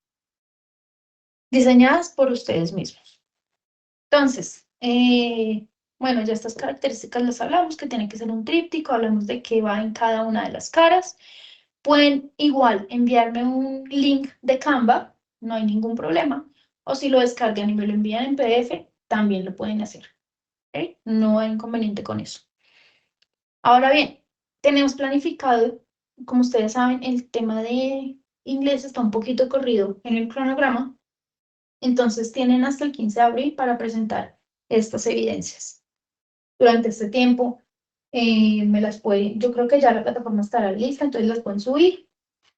Diseñadas por ustedes mismos. Entonces, bueno, ya estas características las hablamos, que tiene que ser un tríptico, hablamos de qué va en cada una de las caras. Pueden igual enviarme un link de Canva, no hay ningún problema, o si lo descargan y me lo envían en PDF, también lo pueden hacer. ¿Ok? No hay inconveniente con eso. Ahora bien, tenemos planificado, como ustedes saben, el tema de inglés está un poquito corrido en el cronograma, entonces tienen hasta el 15 de abril para presentar estas evidencias. Durante este tiempo me las pueden, yo creo que ya la plataforma estará lista, entonces las pueden subir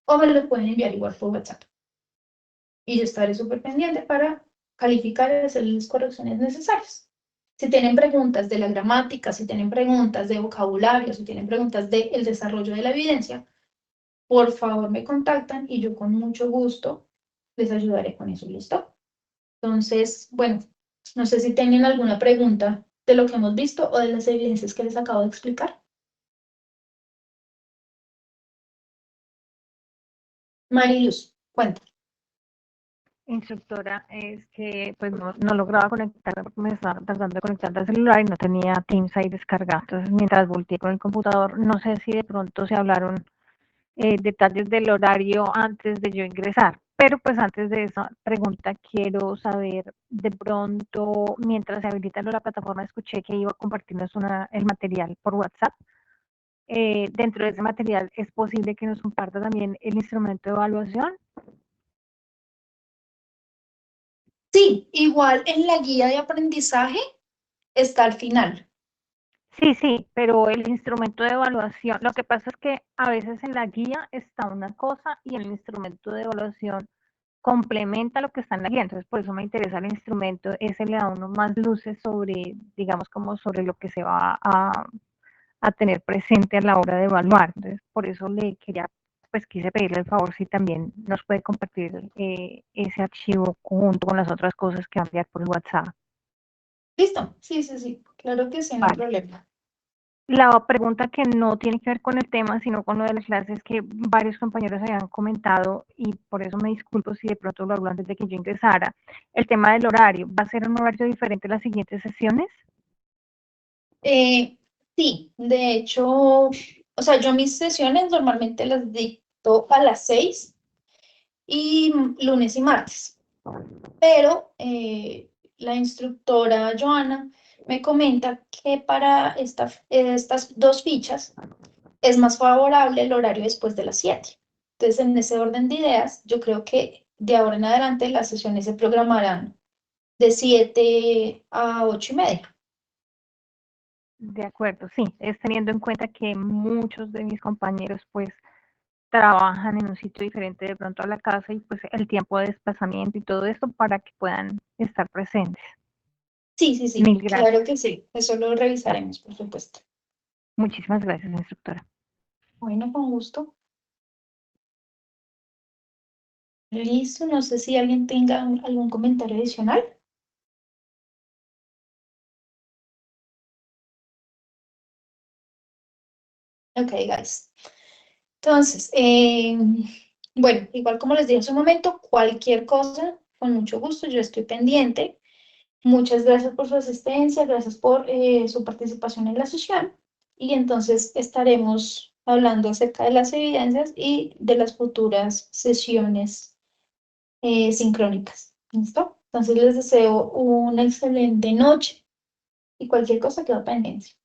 o me las pueden enviar igual por WhatsApp. Y yo estaré súper pendiente para calificar y hacer las correcciones necesarias. Si tienen preguntas de la gramática, si tienen preguntas de vocabulario, si tienen preguntas del desarrollo de la evidencia, por favor me contactan y yo con mucho gusto les ayudaré con eso, ¿listo? Entonces, bueno, no sé si tienen alguna pregunta de lo que hemos visto o de las evidencias que les acabo de explicar. Mariluz, cuenta. Instructora, es que pues no lograba conectarme porque me estaba tratando de conectar al celular y no tenía Teams ahí descargado. Entonces, mientras volteé con el computador, no sé si de pronto se hablaron detalles del horario antes de yo ingresar. Pero pues antes de esa pregunta quiero saber, de pronto, mientras se habilita la plataforma, escuché que iba a compartirnos el material por WhatsApp. Dentro de ese material, ¿es posible que nos comparta también el instrumento de evaluación? Sí, igual en la guía de aprendizaje está al final. Sí, pero el instrumento de evaluación, lo que pasa es que a veces en la guía está una cosa y el instrumento de evaluación complementa lo que está en la guía, entonces por eso me interesa el instrumento, ese le da a uno más luces sobre, digamos, como sobre lo que se va a tener presente a la hora de evaluar, entonces por eso le quería, pues quise pedirle el favor si también nos puede compartir ese archivo junto con las otras cosas que va a enviar por WhatsApp. ¿Listo? Sí, claro que sí, no hay Vale. problema. La pregunta que no tiene que ver con el tema, sino con lo de las clases que varios compañeros habían comentado, y por eso me disculpo si de pronto lo hablo antes de que yo ingresara, el tema del horario. ¿Va a ser un horario diferente las siguientes sesiones? Sí, de hecho, o sea, yo mis sesiones normalmente las dicto a las 6 y lunes y martes, pero la instructora Joana me comenta que para estas dos fichas es más favorable el horario después de las 7. Entonces, en ese orden de ideas, yo creo que de ahora en adelante las sesiones se programarán de 7 a 8:30. De acuerdo, sí, es teniendo en cuenta que muchos de mis compañeros pues trabajan en un sitio diferente de pronto a la casa y pues el tiempo de desplazamiento y todo esto para que puedan estar presentes. Sí, sí, sí, Mil gracias. claro que sí. Eso lo revisaremos, por supuesto. Muchísimas gracias, instructora. Bueno, con gusto. Listo, no sé si alguien tenga algún comentario adicional. Ok, guys. Entonces, bueno, igual como les dije hace un momento, cualquier cosa, con mucho gusto, yo estoy pendiente. Muchas gracias por su asistencia, gracias por su participación en la sesión. Y entonces estaremos hablando acerca de las evidencias y de las futuras sesiones sincrónicas. ¿Listo? Entonces les deseo una excelente noche y cualquier cosa queda pendiente.